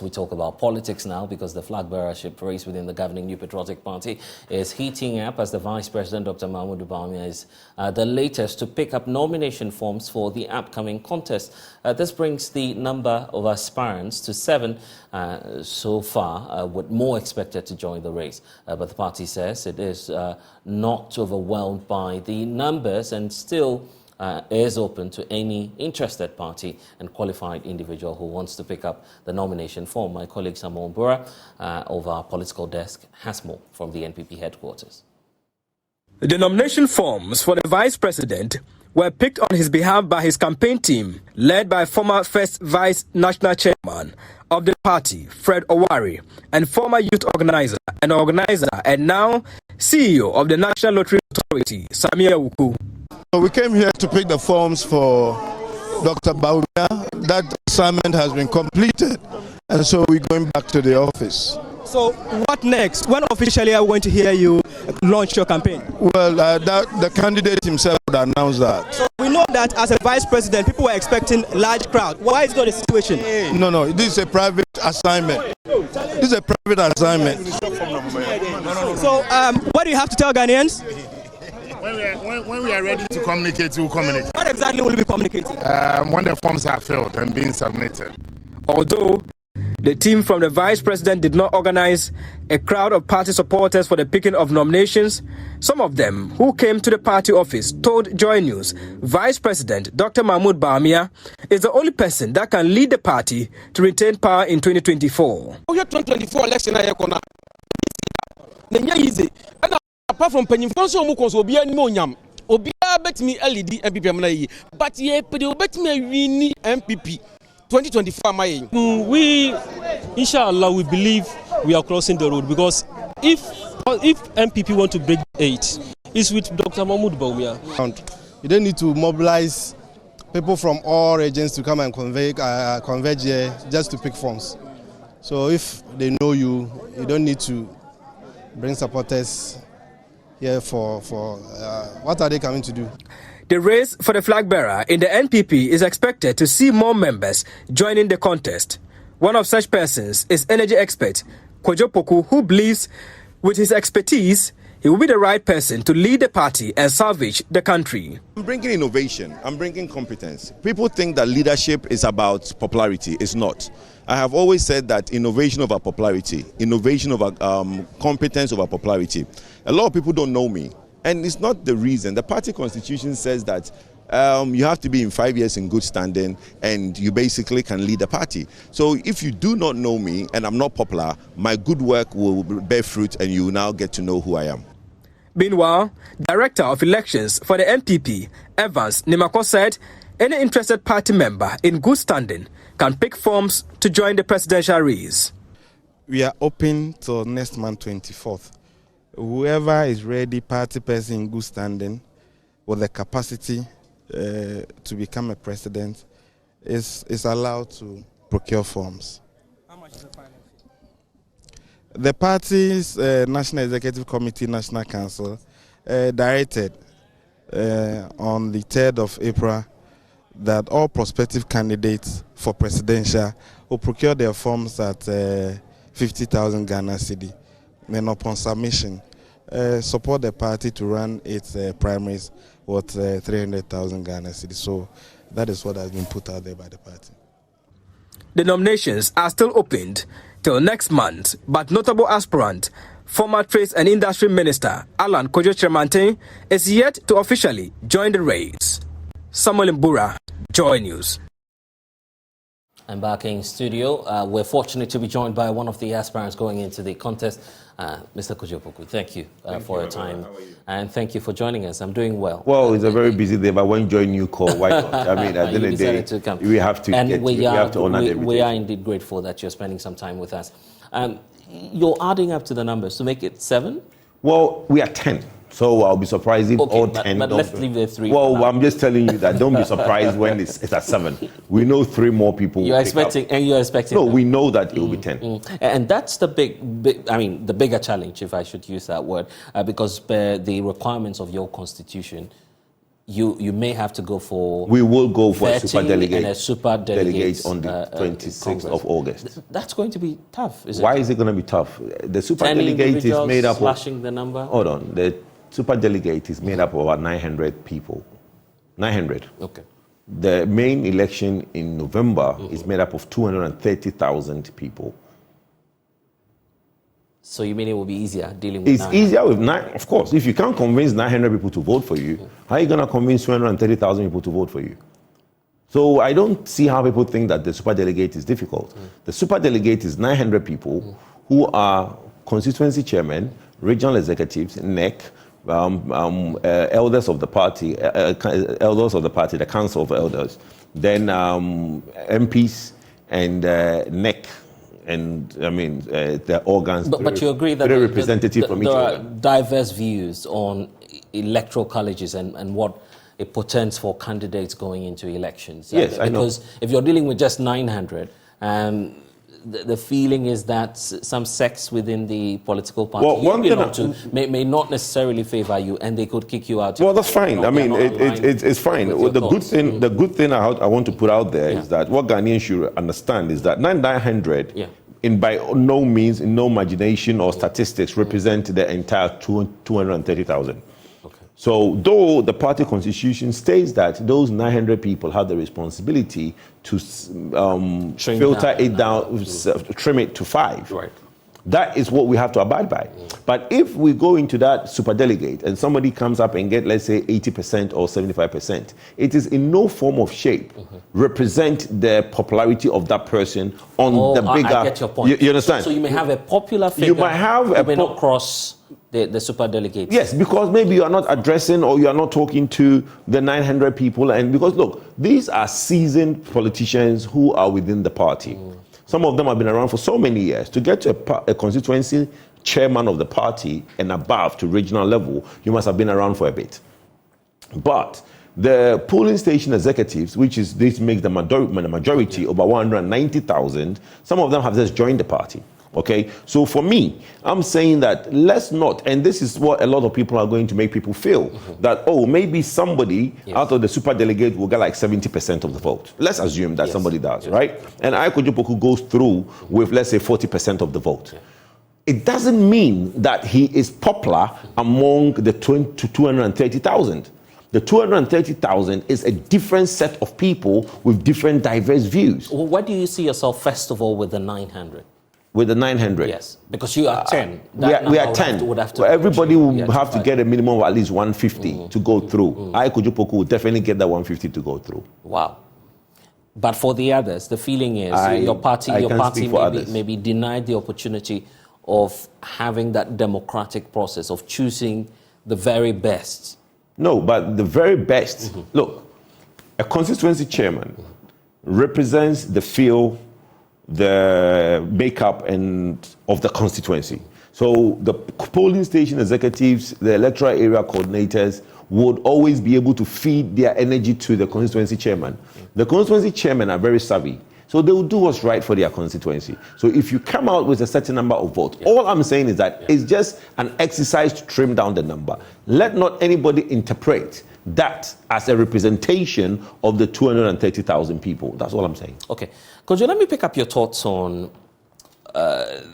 We talk about politics now because the flag bearership race within the governing New Patriotic Party is heating up as the Vice President, Dr. Bawumia, is the latest to pick up nomination forms for the upcoming contest. This brings the number of aspirants to 7 so far, with more expected to join the race. But the party says it is not overwhelmed by the numbers and still is open to any interested party and qualified individual who wants to pick up the nomination form. My colleague Samuel Mbura of our political desk has more from the NPP headquarters. The nomination forms for the vice president were picked on his behalf by his campaign team, led by former first vice national chairman of the party, Fred Owari, and former youth organizer and now CEO of the National Lottery Authority, Samia Wuku. So we came here to pick the forms for Dr. Bawumia. That assignment has been completed, and so we're going back to the office. So what next? When officially are we going to hear you launch your campaign? Well, the candidate himself would announce that. So we know that as a vice president, people were expecting large crowd. Why is not the situation? No, this is a private assignment. This is a private assignment. So what do you have to tell Ghanaians? When we are ready to communicate, we will communicate. What exactly will you be communicating? When the forms are filled and being submitted. Although the team from the vice president did not organize a crowd of party supporters for the picking of nominations, some of them who came to the party office told Joy News Vice President Dr. Bawumia is the only person that can lead the party to retain power in 2024. 2024 election easy. Apart from penny funds, Obia Monyam, Obia bet me LED NPP, but ye bet me win NPP 2024. We, inshallah, we believe we are crossing the road because if NPP want to break 8, it's with Dr. Bawumia. You don't need to mobilize people from all regions to come and converge here just to pick forms. So if they know you, you don't need to bring supporters here for what are they coming to do? The race for the flag bearer in the NPP is expected to see more members joining the contest. One of such persons is energy expert Kwadwo Poku, who believes with his expertise, he will be the right person to lead the party and salvage the country. I'm bringing innovation. I'm bringing competence. People think that leadership is about popularity. It's not. I have always said that innovation over popularity, innovation over competence over popularity. A lot of people don't know me, and it's not the reason. The party constitution says that you have to be in 5 years in good standing, and you basically can lead the party. So if you do not know me and I'm not popular, my good work will bear fruit, and you will now get to know who I am. Meanwhile, Director of Elections for the NPP, Evans Nimako, said any interested party member in good standing can pick forms to join the presidential race. We are open till next month 24th. Whoever is ready, party person in good standing, with the capacity to become a president, is allowed to procure forms. How much is the final fee? The party's National Executive Committee, National Council, directed on the 3rd of April that all prospective candidates for presidential will procure their forms at 50,000 Ghana cedi. Then upon submission, support the party to run its primaries with 300,000 Ghana cedi. So that is what has been put out there by the party. The nominations are still opened till next month, but notable aspirant, former Trade and Industry Minister Alan Kojo is yet to officially join the race. Samuel Mbura, Joy News. And back in studio, we're fortunate to be joined by one of the aspirants going into the contest, Mr. Kwadwo Poku. Thank you for your time. How are you? And thank you for joining us. I'm doing well. Well, it's a very busy day, but when join you call, why not? I mean, at the end of the day, we have to honor the we are indeed grateful that you're spending some time with us. You're adding up to the numbers to make it 7? Well, we are 10. So I'll be surprised if all 10 but let's leave the 3. Well, I'm just telling you that don't be surprised when it's at 7. We know 3 more people you're expecting. No, we know that it will be 10. And that's the the bigger challenge, if I should use that word, because the requirements of your constitution you may have to go for... We will go for a super delegate and a super delegate on the 26th of August. That's going to be tough, isn't it? Why is it going to be tough? The super delegate is made up of... slashing the number? Hold on. The super delegate is made up of about 900 people. 900. Okay. The main election in November is made up of 230,000 people. So you mean it will be easier dealing with... It's easier with of course. If you can't convince 900 people to vote for you, how are you going to convince 230,000 people to vote for you? So I don't see how people think that the super delegate is difficult. The super delegate is 900 people who are constituency chairmen, regional executives, NEC, elders of the party, the council of elders, then MPs and NEC. And I mean, the organs. But you agree that from each there are organ. diverse views on electoral colleges and what it portends for candidates going into elections. Yes, I know. Because if you're dealing with just 900, the feeling is that some sects within the political party may not necessarily favor you, and they could kick you out. Well, that's fine. I mean, it's fine. The good thing I want to put out there is that what Ghanaians should understand is that 900, by no means, in no imagination or statistics, represent the entire 230,000. So, though the party constitution states that those 900 people have the responsibility to filter it down, trim it to 5. Right. That is what we have to abide by. But if we go into that superdelegate and somebody comes up and get, let's say, 80% or 75%, it is in no form of shape represent the popularity of that person on the bigger... I get your point. You understand? So you may have a popular figure, you might have you may not cross the super delegates. Yes, because maybe you are not addressing or you are not talking to the 900 people. And because, look, these are seasoned politicians who are within the party. Some of them have been around for so many years. To get to a constituency chairman of the party and above to regional level, you must have been around for a bit. But the polling station executives, this makes the majority, about 190,000, some of them have just joined the party. Okay, so for me, I'm saying that let's not, and this is what a lot of people are going to make people feel, that, maybe somebody out of the super delegate will get like 70% of the vote. Let's assume that somebody does, right? And Kwadwo Poku goes through with, let's say, 40% of the vote. It doesn't mean that he is popular among the 230,000. The 230,000 is a different set of people with different diverse views. Well, where do you see yourself, first of all, with the 900? With the 900? Yes, because you are 10. We are 10. Everybody will have to get a minimum of at least 150 to go through. Kwadwo Poku will definitely get that 150 to go through. Wow. But for the others, the feeling is your party may be denied the opportunity of having that democratic process of choosing the very best. No, but the very best. Look, a constituency chairman represents the feel, the makeup of the constituency. So the polling station executives, the electoral area coordinators would always be able to feed their energy to the constituency chairman. The constituency chairmen are very savvy, so they will do what's right for their constituency. So if you come out with a certain number of votes, all I'm saying is that it's just an exercise to trim down the number. Let not anybody interpret that as a representation of the 230,000 people. That's all I'm saying. Okay. Kwadwo, let me pick up your thoughts on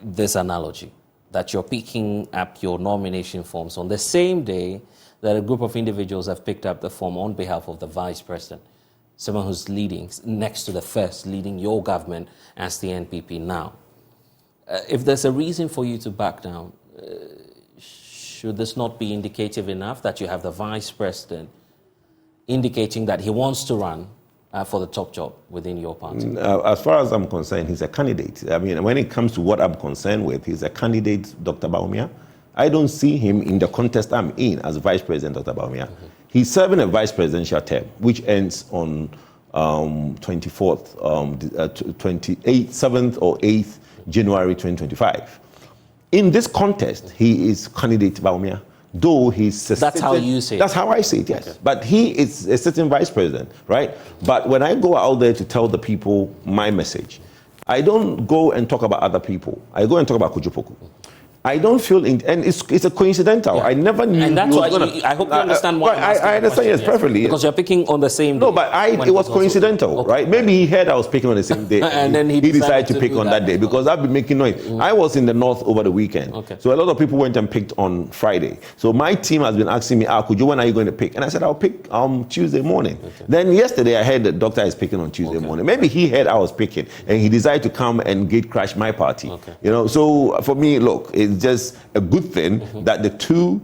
this analogy, that you're picking up your nomination forms on the same day that a group of individuals have picked up the form on behalf of the vice president, someone who's leading, next to the first, leading your government as the NPP now. If there's a reason for you to back down, should this not be indicative enough that you have the vice president indicating that he wants to run for the top job within your party? As far as I'm concerned, he's a candidate. I mean, when it comes to what I'm concerned with, he's a candidate, Dr. Bawumia. I don't see him in the contest I'm in as Vice President, Dr. Bawumia. He's serving a vice presidential term, which ends on 7th or 8th January 2025. In this contest, he is candidate Bawumia. Though he's that's how you say it. That's how I say it, yes. Okay. But he is a sitting vice president, right? But when I go out there to tell the people my message, I don't go and talk about other people. I go and talk about Kwadwo Poku. I don't feel, and it's a coincidental. I never knew. And that's why I hope you understand why. I understand, yes, perfectly. Because you're picking on the same day. No, but it was coincidental, right? Maybe he heard I was picking on the same day, and then he decided to pick on that day because I've been making noise. I was in the north over the weekend, so a lot of people went and picked on Friday. So my team has been asking me, when are you going to pick? And I said, I'll pick Tuesday morning. Then yesterday I heard the doctor is picking on Tuesday morning. Maybe he heard I was picking, and he decided to come and gate crash my party. You know, so for me, look, it's just a good thing that the two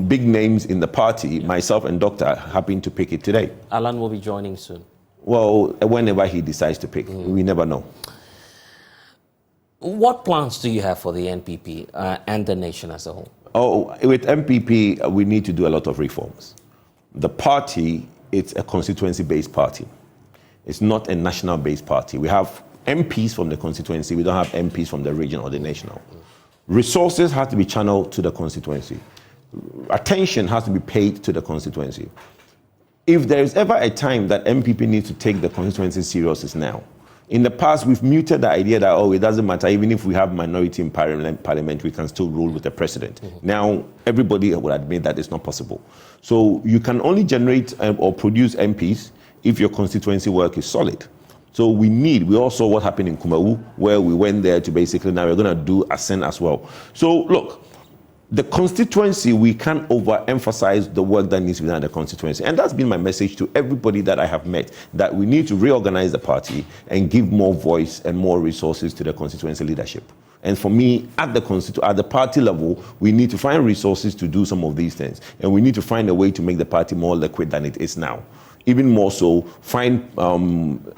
big names in the party, myself and Doctor, happen to pick it today. Alan will be joining soon. Well, whenever he decides to pick, we never know. What plans do you have for the NPP and the nation as a whole? Oh, with NPP, we need to do a lot of reforms. The party, it's a constituency-based party. It's not a national-based party. We have MPs from the constituency. We don't have MPs from the region or the national. Resources have to be channeled to the constituency. Attention has to be paid to the constituency. If there is ever a time that MPP needs to take the constituency serious, it's now. In the past, we've muted the idea that, it doesn't matter, even if we have minority in parliament, we can still rule with the president. Now, everybody will admit that it's not possible. So you can only generate or produce MPs if your constituency work is solid. So we all saw what happened in Kumawu, where we went there to basically, now we're going to do Ascent as well. So look, the constituency, we can't overemphasize the work that needs to be done in the constituency. And that's been my message to everybody that I have met, that we need to reorganize the party and give more voice and more resources to the constituency leadership. And for me, at the party level, we need to find resources to do some of these things. And we need to find a way to make the party more liquid than it is now. Even more so, find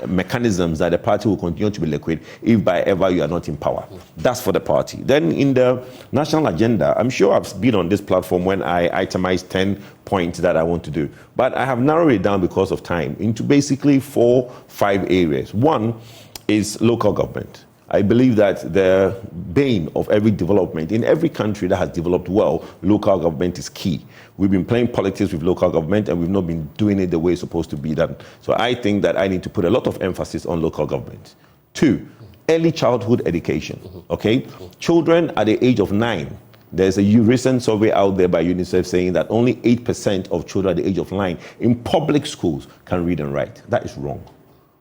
mechanisms that the party will continue to be liquid if by ever you are not in power. That's for the party. Then in the national agenda, I'm sure I've been on this platform when I itemized 10 points that I want to do. But I have narrowed it down because of time into basically 4-5 areas. One is local government. I believe that the bane of every development, in every country that has developed well, local government is key. We've been playing politics with local government and we've not been doing it the way it's supposed to be done. So I think that I need to put a lot of emphasis on local government. 2, early childhood education, okay? Children at the age of 9, there's a recent survey out there by UNICEF saying that only 8% of children at the age of 9 in public schools can read and write. That is wrong.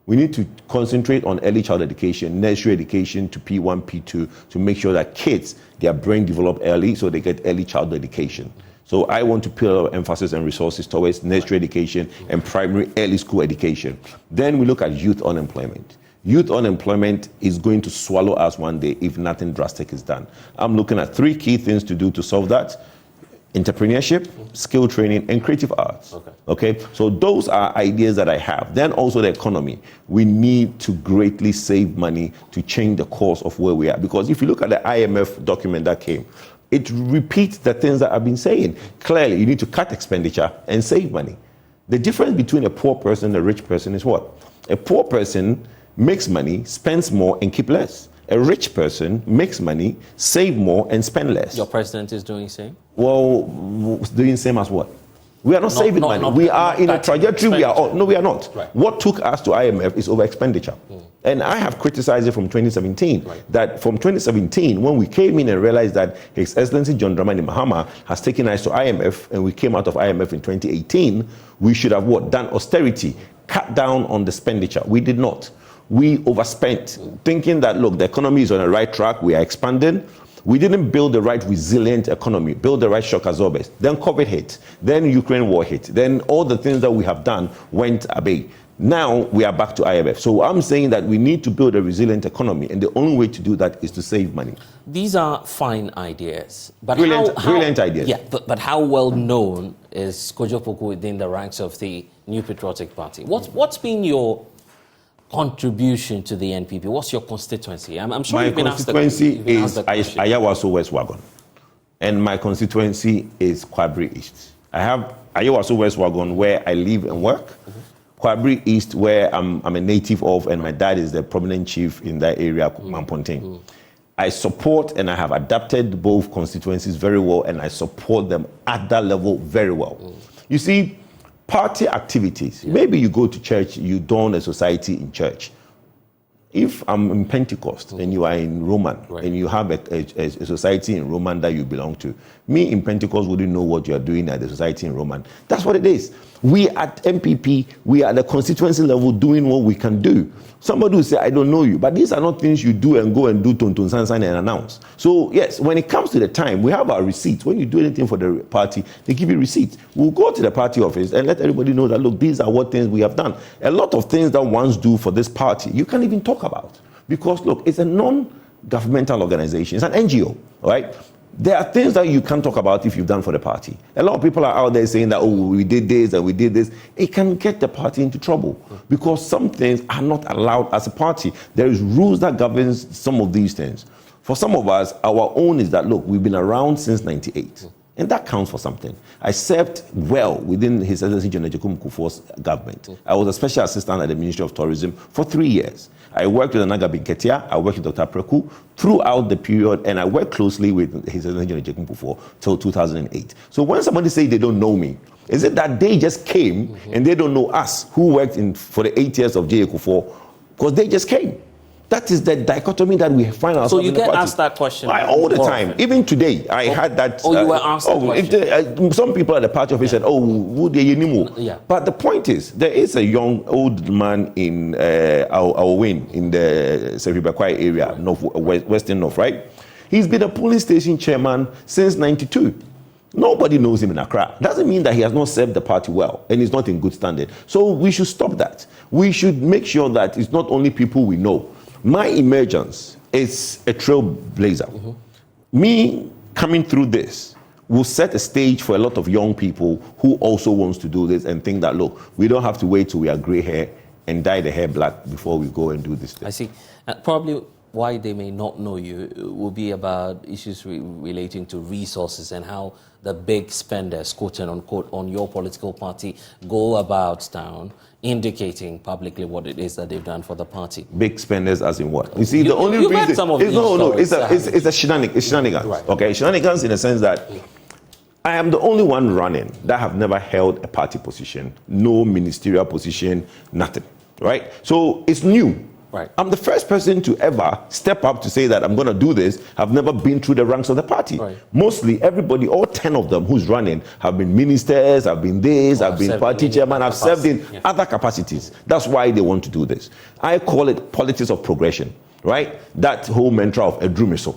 We need to concentrate on early child education, nursery education to P1, P2, to make sure that kids, their brain develop early so they get early child education. So I want to put a lot of emphasis and resources towards nursery education and primary early school education. Then we look at youth unemployment. Youth unemployment is going to swallow us one day if nothing drastic is done. I'm looking at 3 key things to do to solve that: entrepreneurship, skill training, and creative arts. Okay, so those are ideas that I have. Then also the economy. We need to greatly save money to change the course of where we are. Because if you look at the IMF document that came, it repeats the things that I've been saying. Clearly, you need to cut expenditure and save money. The difference between a poor person and a rich person is what? A poor person makes money, spends more, and keep less. A rich person makes money, save more, and spend less. Your president is doing the same? Well, doing the same as what? We are not saving money. We are in a trajectory we are on. No, we are not. Right. What took us to IMF is over expenditure. And I have criticized it from 2017. That from 2017, when we came in and realized that His Excellency John Dramani Mahama has taken us to IMF, and we came out of IMF in 2018, we should have what? Done austerity, cut down on the expenditure. We did not. We overspent, thinking that, look, the economy is on the right track, we are expanding. We didn't build the right resilient economy, build the right shock absorbers. Then COVID hit, then Ukraine war hit, then all the things that we have done went away. Now we are back to IMF. So I'm saying that we need to build a resilient economy, and the only way to do that is to save money. These are fine ideas. But brilliant ideas. Yeah, but how well known is Kwadwo Poku within the ranks of the New Patriotic Party? What's been your contribution to the NPP? What's your constituency? I'm sure you've been asked the question. My constituency is Ayawaso West Wagon, and my constituency is Kwabri East. I have Ayawaso West Wagon where I live and work, Kwabri East where I'm a native of, and my dad is the prominent chief in that area, Mamponting. I support and I have adapted both constituencies very well, and I support them at that level very well. You see, party activities. Maybe you go to church, you don a society in church. If I'm in Pentecost and you are in Roman and you have a society in Roman that you belong to, me in Pentecost wouldn't know what you are doing at the society in Roman. That's what it is. We at NPP, we are at the constituency level doing what we can do. Somebody will say, I don't know you, but these are not things you do and go and do tontun sansan and announce. So yes, when it comes to the time, we have our receipts. When you do anything for the party, they give you receipts. We'll go to the party office and let everybody know that, look, these are what things we have done. A lot of things that ones do for this party, you can't even talk about. Because look, it's a non-governmental organization. It's an NGO, all right? There are things that you can't talk about if you've done for the party. A lot of people are out there saying that, oh, we did this and we did this. It can get the party into trouble because some things are not allowed as a party. There is rules that governs some of these things. For some of us, our own is that, look, we've been around since 98. And that counts for something. I served well within His Excellency John Ejekumu Kufuor's government. I was a special assistant at the Ministry of Tourism for 3 years. I worked with Anaga Binketia, I worked with Dr. Poku throughout the period, and I worked closely with His Excellency John Ejekumu Kufuor till 2008. So when somebody says they don't know me, is it that they just came and they don't know us who worked for the 8 years of J. Kufuor? Because they just came. That is the dichotomy that we find ourselves in. So you get asked that question all the time. Even today, I had that. Oh, you were asked that question. Some people at the party office said, "Oh, who do you know?" Yeah. But the point is, there is a young old man in our wing in the Sefibakwai area, Western North, right? He's been a police station chairman since '92. Nobody knows him in Accra. Doesn't mean that he has not served the party well and he's not in good standing. So we should stop that. We should make sure that it's not only people we know. My emergence is a trailblazer. Me coming through this will set a stage for a lot of young people who also wants to do this and think that, look, we don't have to wait till we are gray hair and dye the hair black before we go and do this thing. I see. Probably why they may not know you will be about issues relating to resources and how the big spenders, quote and unquote, on your political party go about town, indicating publicly what it is that they've done for the party. Big spenders as in what? You see, the only reason... It's a shenanigans. Right. Okay, shenanigans in the sense that I am the only one running that have never held a party position, no ministerial position, nothing, right? So it's new. Right. I'm the first person to ever step up to say that I'm going to do this. I've never been through the ranks of the party. Right. Mostly everybody, all 10 of them who's running have been ministers, have been this, I've been party chairman, I've served in other capacities. That's why they want to do this. I call it politics of progression, right? That whole mantra of Edrumiso.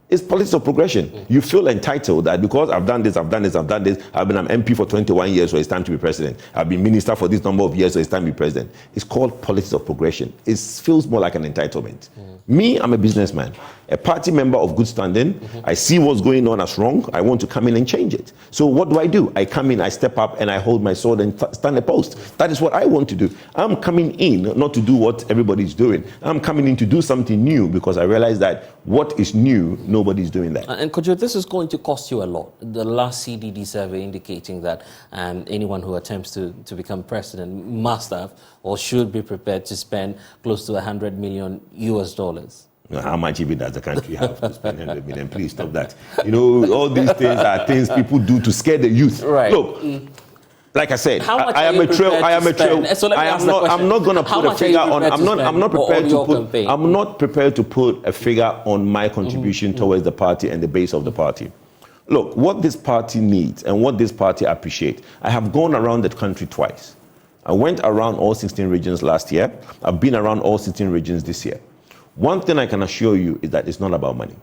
It's politics of progression. You feel entitled that because I've done this, I've been an MP for 21 years, so it's time to be president. I've been minister for this number of years, so it's time to be president. It's called politics of progression. It feels more like an entitlement. Me, I'm a businessman, a party member of good standing. I see what's going on as wrong. I want to come in and change it. So what do? I come in, I step up, and I hold my sword and stand a post. That is what I want to do. I'm coming in not to do what everybody's doing. I'm coming in to do something new because I realize that what is new, nobody's doing that. And Kwadwo, this is going to cost you a lot. The last CDD survey indicating that anyone who attempts to become president must have or should be prepared to spend close to $100 million US. How much even does the country have to spend 100 million? Please stop that. You know, all these things are things people do to scare the youth. Right. Look, like I said, I am a trail. So I'm not going to put a figure on. I'm not prepared to put a figure on my contribution towards the party and the base of the party. Look, what this party needs and what this party appreciates. I have gone around the country twice. I went around all 16 regions last year. I've been around all 16 regions this year. One thing I can assure you is that it's not about money.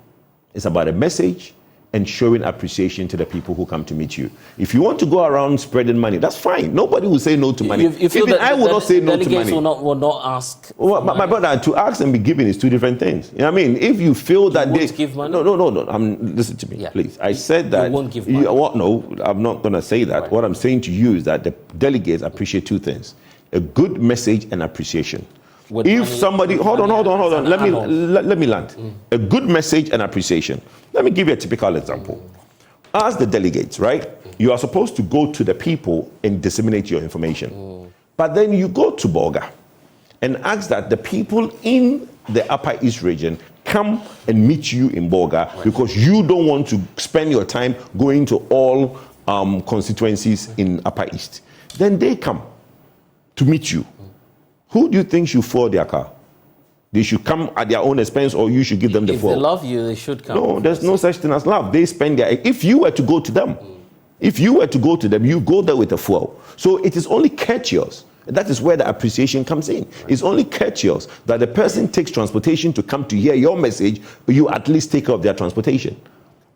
It's about a message and showing appreciation to the people who come to meet you. If you want to go around spreading money, that's fine. Nobody will say no to money. Even I will not say no to money. Will not ask. Well, my brother, to ask and be given is two different things. You know what I mean? If you feel that they give money? No. Listen to me, please. I said that you won't give money. No, I'm not going to say that. Right. What I'm saying to you is that the delegates appreciate two things: a good message and appreciation. If somebody, hold on. Let me land. A good message and appreciation. Let me give you a typical example. As the delegates, right? You are supposed to go to the people and disseminate your information. But then you go to Bolga and ask that the people in the Upper East region come and meet you in Bolga because you don't want to spend your time going to all constituencies in Upper East. Then they come to meet you. Who do you think should forward their car? They should come at their own expense, or you should give them the If form. they love you, they should come. No, there's no such thing as love. They spend their... If you were to go to them, you go there with a fuel. So it is only courteous. That is where the appreciation comes in. It's only courteous that the person takes transportation to come to hear your message, you at least take care of their transportation.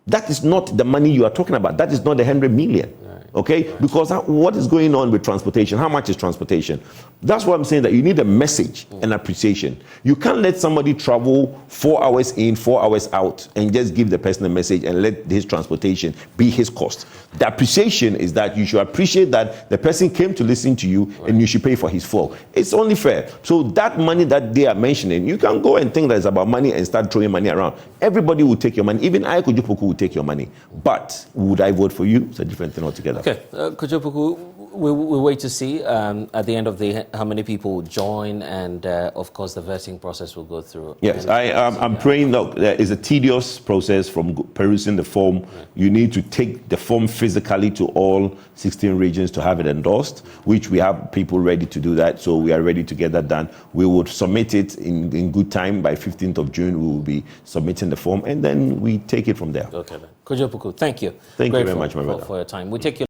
That is not the money you are talking about. That is not the 100 million. Okay? Because what is going on with transportation? How much is transportation? That's why I'm saying that you need a message and appreciation. You can't let somebody travel 4 hours in, 4 hours out, and just give the person a message and let his transportation be his cost. The appreciation is that you should appreciate that the person came to listen to you, and you should pay for his fare. It's only fair. So that money that they are mentioning, you can go and think that it's about money and start throwing money around. Everybody will take your money. Even I, Kwadwo Poku, will take your money. But would I vote for you? It's a different thing altogether. Okay, Kwadwo Poku, we'll wait to see at the end of how many people will join, and of course the vetting process will go through. Yes, I'm praying that there is a tedious process from perusing the form. Right. You need to take the form physically to all 16 regions to have it endorsed, which we have people ready to do that. So we are ready to get that done. We would submit it in good time. By 15th of June, we will be submitting the form, and then we take it from there. Okay, then. Kwadwo Poku, thank you. Thank you very much, my brother. For your time. We take your